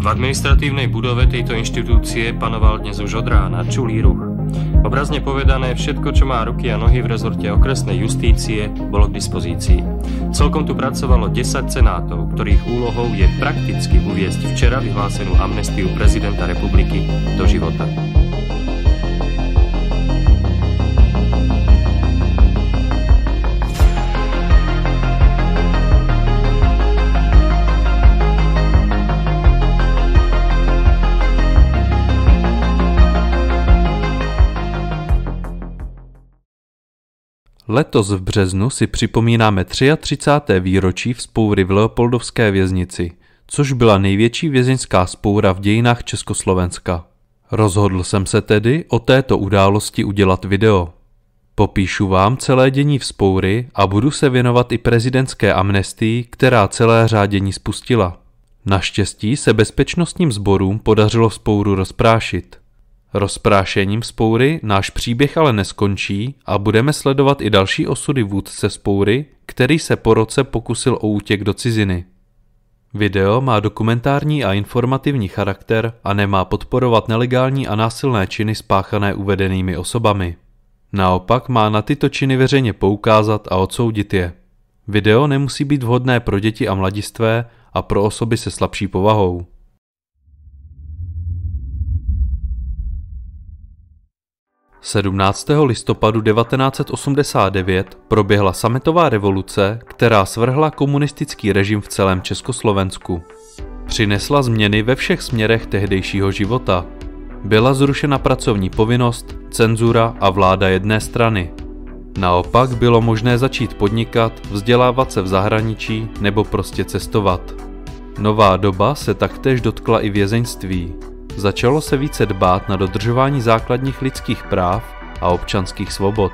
V administratívnej budove tejto inštitúcie panoval dnes už od rána čulý ruch. Obrazne povedané, všetko, čo má ruky a nohy v rezorte okresnej justície, bolo k dispozícii. Celkom tu pracovalo 10 senátov, ktorých úlohou je prakticky uviesť včera vyhlásenú amnestiu prezidenta republiky do života. Letos v březnu si připomínáme 33. výročí vzpoury v Leopoldovské věznici, což byla největší vězeňská vzpoura v dějinách Československa. Rozhodl jsem se tedy o této události udělat video. Popíšu vám celé dění vzpoury a budu se věnovat i prezidentské amnestii, která celé řádění spustila. Naštěstí se bezpečnostním sborům podařilo vzpouru rozprášit. Rozprášením vzpoury náš příběh ale neskončí a budeme sledovat i další osudy vůdce vzpoury, který se po roce pokusil o útěk do ciziny. Video má dokumentární a informativní charakter a nemá podporovat nelegální a násilné činy spáchané uvedenými osobami. Naopak má na tyto činy veřejně poukázat a odsoudit je. Video nemusí být vhodné pro děti a mladistvé a pro osoby se slabší povahou. 17. listopadu 1989 proběhla sametová revoluce, která svrhla komunistický režim v celém Československu. Přinesla změny ve všech směrech tehdejšího života. Byla zrušena pracovní povinnost, cenzura a vláda jedné strany. Naopak bylo možné začít podnikat, vzdělávat se v zahraničí nebo prostě cestovat. Nová doba se taktéž dotkla i vězeňství. Začalo se více dbát na dodržování základních lidských práv a občanských svobod.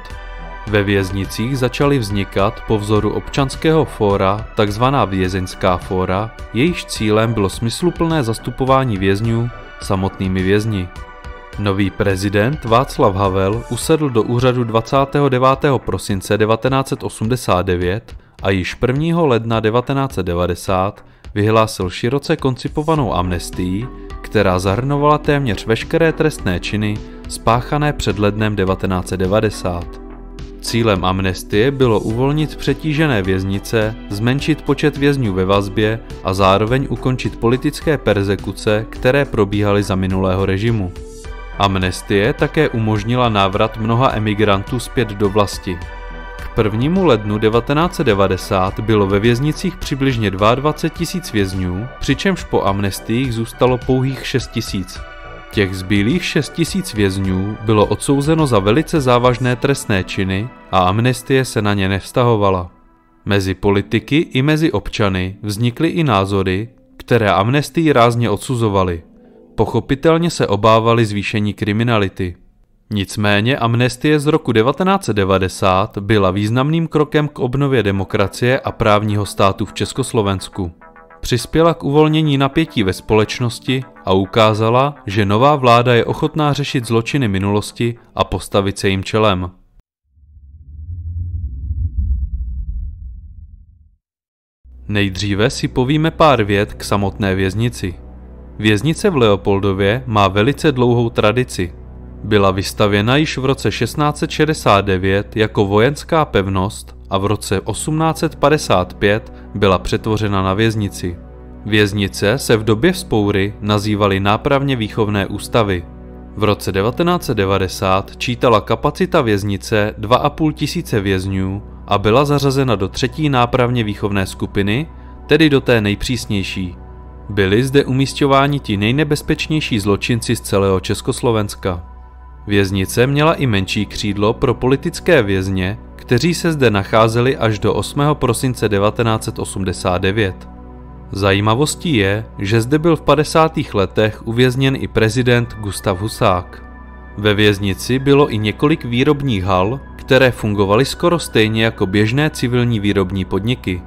Ve věznicích začaly vznikat po vzoru občanského fóra takzvaná vězeňská fóra, jejichž cílem bylo smysluplné zastupování vězňů samotnými vězni. Nový prezident Václav Havel usedl do úřadu 29. prosince 1989 a již 1. ledna 1990 vyhlásil široce koncipovanou amnestii, která zahrnovala téměř veškeré trestné činy spáchané před lednem 1990. Cílem amnestie bylo uvolnit přetížené věznice, zmenšit počet vězňů ve vazbě a zároveň ukončit politické perzekuce, které probíhaly za minulého režimu. Amnestie také umožnila návrat mnoha emigrantů zpět do vlasti. K 1. lednu 1990 bylo ve věznicích přibližně 22 000 vězňů, přičemž po amnestiích zůstalo pouhých 6 000. Těch zbylých 6 000 vězňů bylo odsouzeno za velice závažné trestné činy a amnestie se na ně nevztahovala. Mezi politiky i mezi občany vznikly i názory, které amnestii rázně odsuzovaly. Pochopitelně se obávali zvýšení kriminality. Nicméně amnestie z roku 1990 byla významným krokem k obnově demokracie a právního státu v Československu. Přispěla k uvolnění napětí ve společnosti a ukázala, že nová vláda je ochotná řešit zločiny minulosti a postavit se jim čelem. Nejdříve si povíme pár vět k samotné věznici. Věznice v Leopoldově má velice dlouhou tradici. Byla vystavěna již v roce 1669 jako vojenská pevnost a v roce 1855 byla přetvořena na věznici. Věznice se v době vzpoury nazývaly nápravně výchovné ústavy. V roce 1990 čítala kapacita věznice 2 500 vězňů a byla zařazena do 3. nápravně výchovné skupiny, tedy do té nejpřísnější. Byli zde umísťováni ti nejnebezpečnější zločinci z celého Československa. Věznice měla i menší křídlo pro politické vězně, kteří se zde nacházeli až do 8. prosince 1989. Zajímavostí je, že zde byl v 50. letech uvězněn i prezident Gustav Husák. Ve věznici bylo i několik výrobních hal, které fungovaly skoro stejně jako běžné civilní výrobní podniky.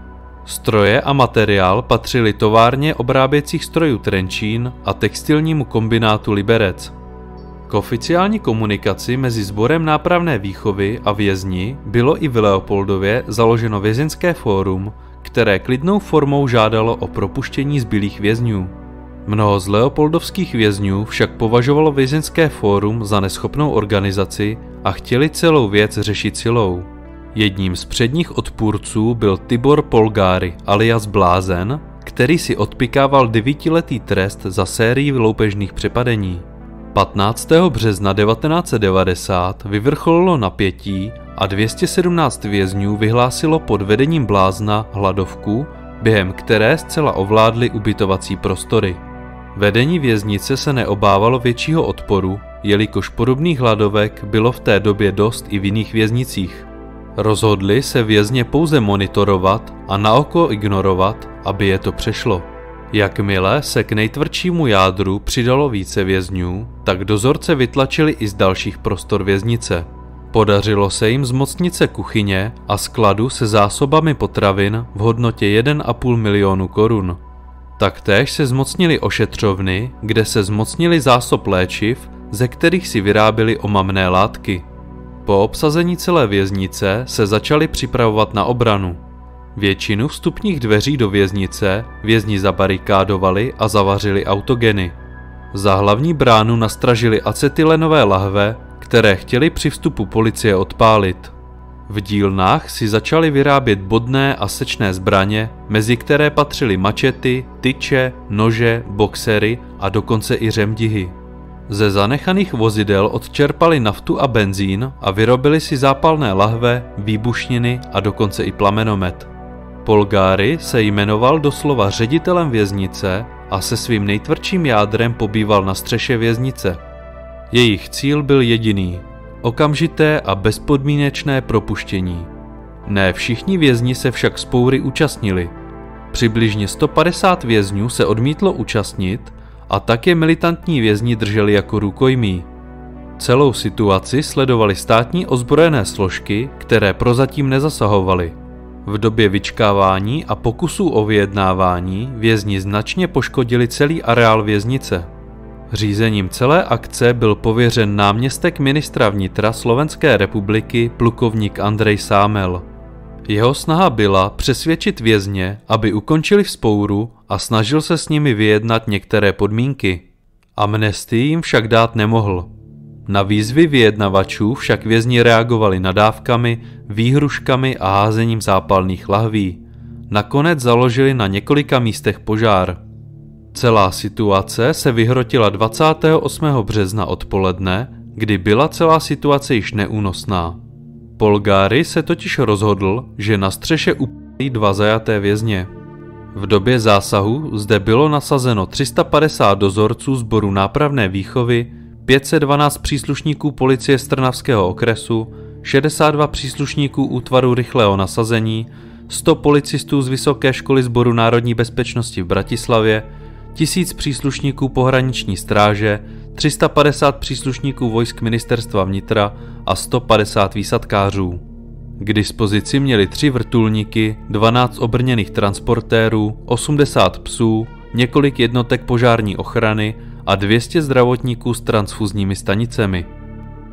Stroje a materiál patřily továrně obráběcích strojů Trenčín a textilnímu kombinátu Liberec. K oficiální komunikaci mezi sborem nápravné výchovy a vězni bylo i v Leopoldově založeno vězeňské fórum, které klidnou formou žádalo o propuštění zbylých vězňů. Mnoho z leopoldovských vězňů však považovalo vězeňské fórum za neschopnou organizaci a chtěli celou věc řešit silou. Jedním z předních odpůrců byl Tibor Polgáry alias Blázen, který si odpykával 9letý trest za sérii loupežných přepadení. 15. března 1990 vyvrcholilo napětí a 217 vězňů vyhlásilo pod vedením Blázna hladovku, během které zcela ovládli ubytovací prostory. Vedení věznice se neobávalo většího odporu, jelikož podobných hladovek bylo v té době dost i v jiných věznicích. Rozhodli se vězně pouze monitorovat a na oko ignorovat, aby je to přešlo. Jakmile se k nejtvrdšímu jádru přidalo více vězňů, tak dozorce vytlačili i z dalších prostor věznice. Podařilo se jim zmocnit se kuchyně a skladu se zásobami potravin v hodnotě 1,5 milionu korun. Taktéž se zmocnili ošetřovny, kde se zmocnili zásob léčiv, ze kterých si vyráběli omamné látky. Po obsazení celé věznice se začali připravovat na obranu. Většinu vstupních dveří do věznice vězni zabarikádovali a zavařili autogeny. Za hlavní bránu nastražili acetylenové lahve, které chtěli při vstupu policie odpálit. V dílnách si začali vyrábět bodné a sečné zbraně, mezi které patřily mačety, tyče, nože, boxery a dokonce i řemdihy. Ze zanechaných vozidel odčerpali naftu a benzín a vyrobili si zápalné lahve, výbušniny a dokonce i plamenomet. Polgáry se jmenoval doslova ředitelem věznice a se svým nejtvrdším jádrem pobýval na střeše věznice. Jejich cíl byl jediný – okamžité a bezpodmínečné propuštění. Ne všichni vězni se však vzpoury účastnili. Přibližně 150 vězňů se odmítlo účastnit a tak je militantní vězni drželi jako rukojmí. Celou situaci sledovali státní ozbrojené složky, které prozatím nezasahovaly. V době vyčkávání a pokusů o vyjednávání vězni značně poškodili celý areál věznice. Řízením celé akce byl pověřen náměstek ministra vnitra Slovenské republiky plukovník Andrej Sámel. Jeho snaha byla přesvědčit vězně, aby ukončili vzpouru a snažil se s nimi vyjednat některé podmínky. Amnestii jim však dát nemohl. Na výzvy vyjednavačů však vězni reagovali nadávkami, výhruškami a házením zápalných lahví. Nakonec založili na několika místech požár. Celá situace se vyhrotila 28. března odpoledne, kdy byla celá situace již neúnosná. Polgáry se totiž rozhodl, že na střeše upálí 2 zajaté vězně. V době zásahu zde bylo nasazeno 350 dozorců sboru nápravné výchovy, 512 příslušníků policie z Trnavského okresu, 62 příslušníků útvaru rychlého nasazení, 100 policistů z Vysoké školy sboru národní bezpečnosti v Bratislavě, 1000 příslušníků pohraniční stráže, 350 příslušníků vojsk ministerstva vnitra a 150 výsadkářů. K dispozici měli 3 vrtulníky, 12 obrněných transportérů, 80 psů, několik jednotek požární ochrany a 200 zdravotníků s transfuzními stanicemi.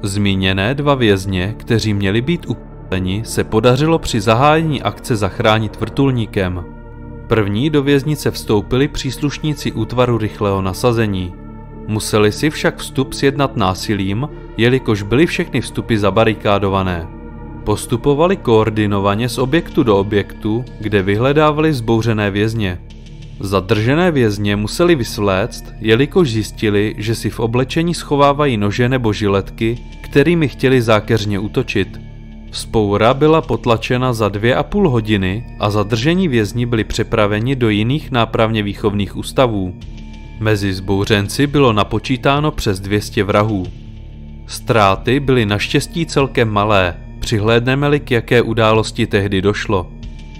Zmíněné 2 vězně, kteří měli být upáleni, se podařilo při zahájení akce zachránit vrtulníkem. První do věznice vstoupili příslušníci útvaru rychlého nasazení. Museli si však vstup sjednat násilím, jelikož byly všechny vstupy zabarikádované. Postupovali koordinovaně z objektu do objektu, kde vyhledávali vzbouřené vězně. Zadržené vězně museli vysvléct, jelikož zjistili, že si v oblečení schovávají nože nebo žiletky, kterými chtěli zákeřně útočit. Vzpoura byla potlačena za 2,5 hodiny a zadržení vězni byli přepraveni do jiných nápravně výchovných ústavů. Mezi vzbouřenci bylo napočítáno přes 200 vrahů. Ztráty byly naštěstí celkem malé, přihlédneme-li k jaké události tehdy došlo.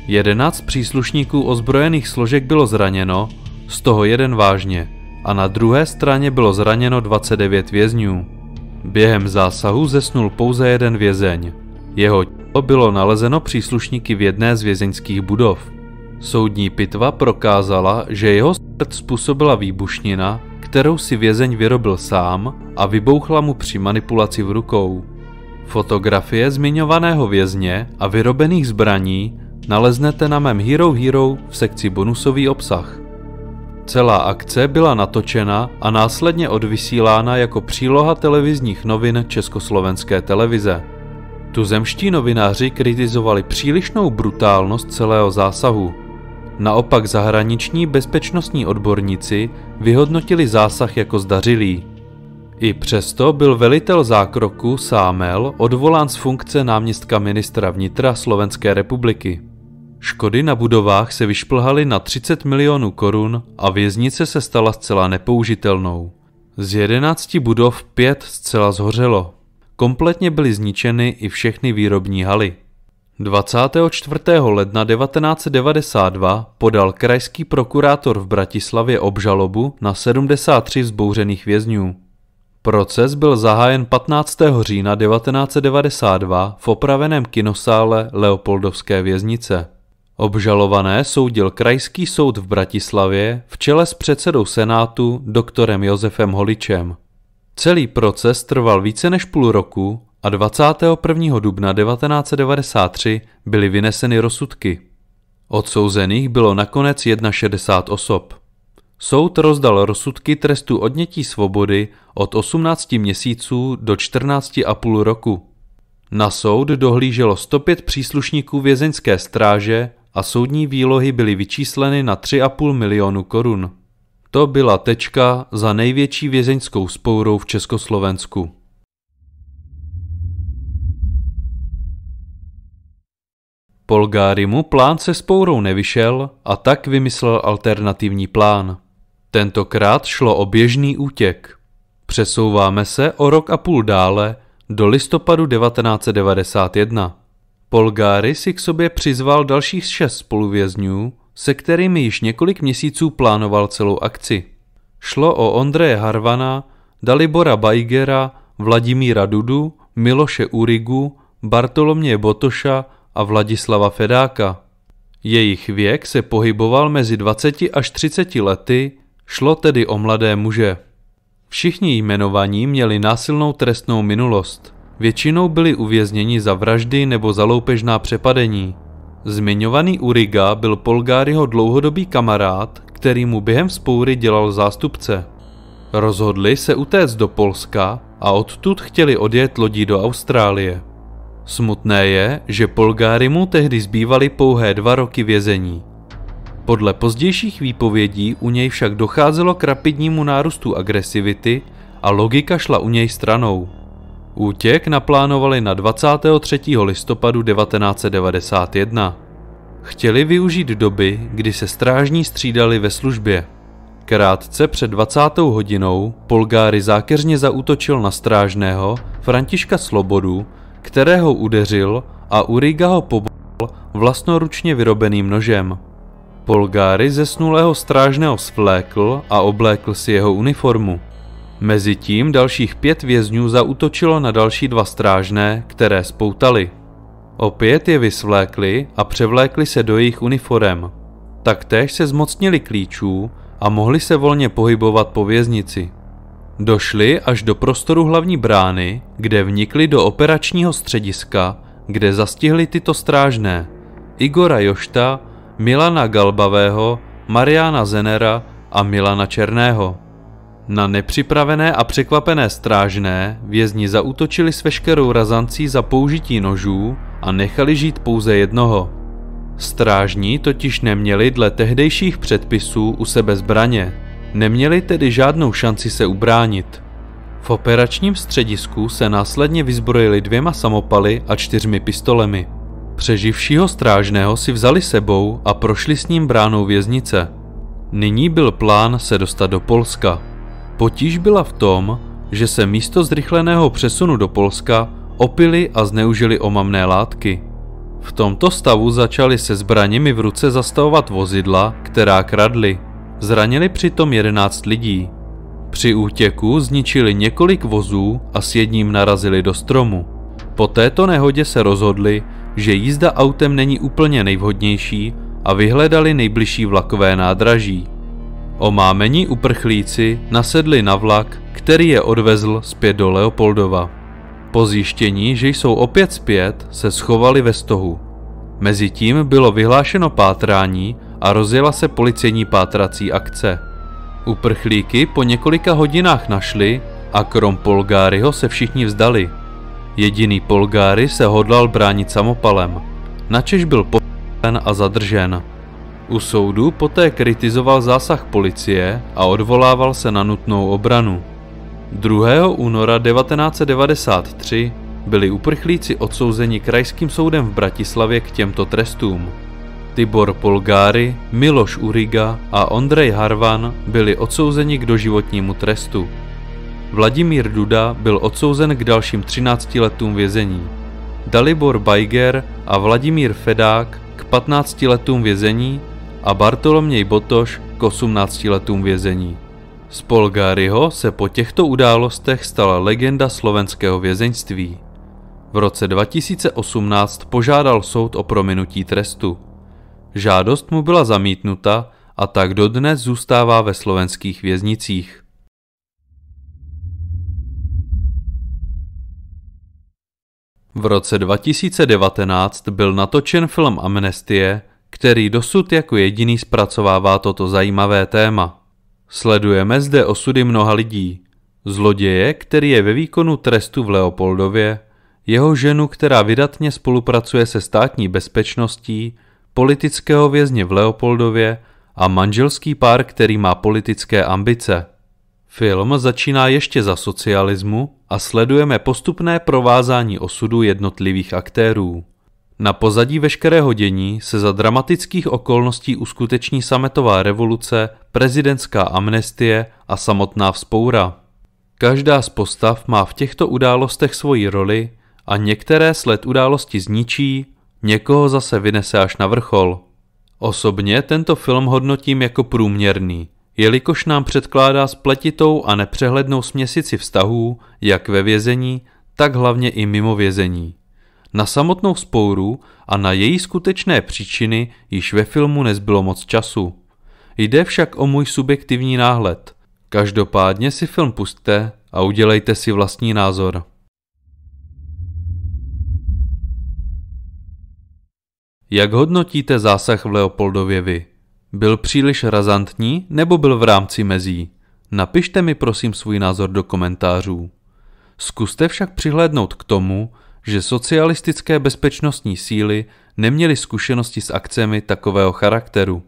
11 příslušníků ozbrojených složek bylo zraněno, z toho 1 vážně, a na druhé straně bylo zraněno 29 vězňů. Během zásahu zesnul pouze 1 vězeň. Jeho tělo bylo nalezeno příslušníky v jedné z vězeňských budov. Soudní pitva prokázala, že jeho smrt způsobila výbušnina, kterou si vězeň vyrobil sám a vybouchla mu při manipulaci v rukou. Fotografie zmiňovaného vězně a vyrobených zbraní naleznete na mém Hero v sekci bonusový obsah. Celá akce byla natočena a následně odvysílána jako příloha televizních novin Československé televize. Tuzemští novináři kritizovali přílišnou brutálnost celého zásahu. Naopak zahraniční bezpečnostní odborníci vyhodnotili zásah jako zdařilý. I přesto byl velitel zákroku Sámel odvolán z funkce náměstka ministra vnitra Slovenské republiky. Škody na budovách se vyšplhaly na 30 milionů korun a věznice se stala zcela nepoužitelnou. Z 11 budov 5 zcela zhořelo. Kompletně byly zničeny i všechny výrobní haly. 24. ledna 1992 podal krajský prokurátor v Bratislavě obžalobu na 73 vzbouřených vězňů. Proces byl zahájen 15. října 1992 v opraveném kinosále Leopoldovské věznice. Obžalované soudil Krajský soud v Bratislavě v čele s předsedou Senátu doktorem Josefem Holičem. Celý proces trval více než půl roku a 21. dubna 1993 byly vyneseny rozsudky. Odsouzených bylo nakonec 61 osob. Soud rozdal rozsudky trestu odnětí svobody od 18 měsíců do 14,5 roku. Na soud dohlíželo 105 příslušníků vězeňské stráže a soudní výlohy byly vyčísleny na 3,5 milionu korun. To byla tečka za největší vězeňskou vzpourou v Československu. Polgárimu plán se vzpourou nevyšel a tak vymyslel alternativní plán. Tentokrát šlo o běžný útěk. Přesouváme se o rok a půl dále do listopadu 1991. Polgári si k sobě přizval dalších 6 spoluvězňů, se kterými již několik měsíců plánoval celou akci. Šlo o Ondreje Harvana, Dalibora Bajgera, Vladimíra Dudu, Miloše Urigu, Bartoloměje Botoša a Vladislava Fedáka. Jejich věk se pohyboval mezi 20 až 30 lety, šlo tedy o mladé muže. Všichni jmenovaní měli násilnou trestnou minulost. Většinou byli uvězněni za vraždy nebo za loupežná přepadení. Zmiňovaný Uriga byl Polgáriho dlouhodobý kamarád, který mu během vzpoury dělal zástupce. Rozhodli se utéct do Polska a odtud chtěli odjet lodí do Austrálie. Smutné je, že Polgárimu tehdy zbývaly pouhé 2 roky vězení. Podle pozdějších výpovědí u něj však docházelo k rapidnímu nárůstu agresivity a logika šla u něj stranou. Útěk naplánovali na 23. listopadu 1991. Chtěli využít doby, kdy se strážní střídali ve službě. Krátce před 20. hodinou Polgári zákeřně zaútočil na strážného Františka Slobodu, kterého udeřil a Uriga ho pobil vlastnoručně vyrobeným nožem. Polgári zesnulého strážného svlékl a oblékl si jeho uniformu. Mezitím dalších 5 vězňů zaútočilo na další 2 strážné, které spoutali. Opět je vysvlékli a převlékli se do jejich uniforem. Taktéž se zmocnili klíčů a mohli se volně pohybovat po věznici. Došli až do prostoru hlavní brány, kde vnikli do operačního střediska, kde zastihli tyto strážné: Igora Jošta, Milana Galbavého, Mariana Zenera a Milana Černého. Na nepřipravené a překvapené strážné vězni zaútočili s veškerou razancí za použití nožů a nechali žít pouze jednoho. Strážní totiž neměli dle tehdejších předpisů u sebe zbraně, neměli tedy žádnou šanci se ubránit. V operačním středisku se následně vyzbrojili 2 samopaly a 4 pistolemi. Přeživšího strážného si vzali sebou a prošli s ním bránou věznice. Nyní byl plán se dostat do Polska. Potíž byla v tom, že se místo zrychleného přesunu do Polska opili a zneužili omamné látky. V tomto stavu začali se zbraněmi v ruce zastavovat vozidla, která kradli. Zranili přitom 11 lidí. Při útěku zničili několik vozů a s jedním narazili do stromu. Po této nehodě se rozhodli, že jízda autem není úplně nejvhodnější a vyhledali nejbližší vlakové nádraží. Omámení uprchlíci nasedli na vlak, který je odvezl zpět do Leopoldova. Po zjištění, že jsou opět zpět, se schovali ve stohu. Mezitím bylo vyhlášeno pátrání a rozjela se policejní pátrací akce. Uprchlíky po několika hodinách našli a krom Polgáryho se všichni vzdali. Jediný Polgáry se hodlal bránit samopalem, načež byl popraven a zadržen. U soudu poté kritizoval zásah policie a odvolával se na nutnou obranu. 2. února 1993 byli uprchlíci odsouzeni krajským soudem v Bratislavě k těmto trestům. Tibor Polgáry, Miloš Uriga a Ondrej Harvan byli odsouzeni k doživotnímu trestu. Vladimír Duda byl odsouzen k dalším 13 letům vězení. Dalibor Bajger a Vladimír Fedák k 15 letům vězení a Bartoloměj Botoš k 18 letům vězení. Z Polgáryho se po těchto událostech stala legenda slovenského vězeňství. V roce 2018 požádal soud o prominutí trestu. Žádost mu byla zamítnuta a tak dodnes zůstává ve slovenských věznicích. V roce 2019 byl natočen film Amnestie, který dosud jako jediný zpracovává toto zajímavé téma. Sledujeme zde osudy mnoha lidí. Zloděje, který je ve výkonu trestu v Leopoldově, jeho ženu, která vydatně spolupracuje se státní bezpečností, politického vězně v Leopoldově a manželský pár, který má politické ambice. Film začíná ještě za socialismu a sledujeme postupné provázání osudu jednotlivých aktérů. Na pozadí veškerého dění se za dramatických okolností uskuteční sametová revoluce, prezidentská amnestie a samotná vzpoura. Každá z postav má v těchto událostech svoji roli a některé sled události zničí, někoho zase vynese až na vrchol. Osobně tento film hodnotím jako průměrný, jelikož nám předkládá spletitou a nepřehlednou směsici vztahů, jak ve vězení, tak hlavně i mimo vězení. Na samotnou vzpouru a na její skutečné příčiny již ve filmu nezbylo moc času. Jde však o můj subjektivní náhled. Každopádně si film pusťte a udělejte si vlastní názor. Jak hodnotíte zásah v Leopoldově vy? Byl příliš razantní nebo byl v rámci mezí? Napište mi prosím svůj názor do komentářů. Zkuste však přihlédnout k tomu, že socialistické bezpečnostní síly neměly zkušenosti s akcemi takového charakteru.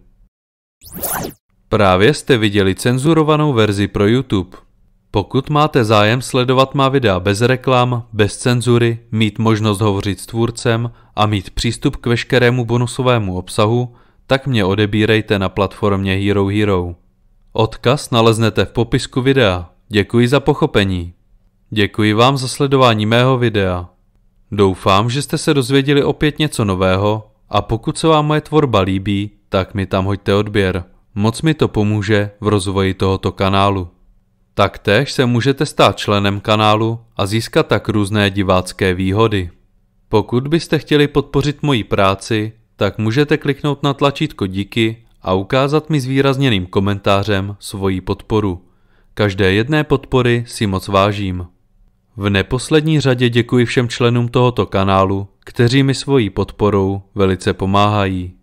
Právě jste viděli cenzurovanou verzi pro YouTube. Pokud máte zájem sledovat má videa bez reklam, bez cenzury, mít možnost hovořit s tvůrcem a mít přístup k veškerému bonusovému obsahu, tak mě odebírejte na platformě Hero Hero. Odkaz naleznete v popisku videa. Děkuji za pochopení. Děkuji vám za sledování mého videa. Doufám, že jste se dozvěděli opět něco nového a pokud se vám moje tvorba líbí, tak mi tam hoďte odběr. Moc mi to pomůže v rozvoji tohoto kanálu. Taktéž se můžete stát členem kanálu a získat tak různé divácké výhody. Pokud byste chtěli podpořit moji práci, tak můžete kliknout na tlačítko díky a ukázat mi zvýrazněným komentářem svoji podporu. Každé jedné podpory si moc vážím. V neposlední řadě děkuji všem členům tohoto kanálu, kteří mi svojí podporou velice pomáhají.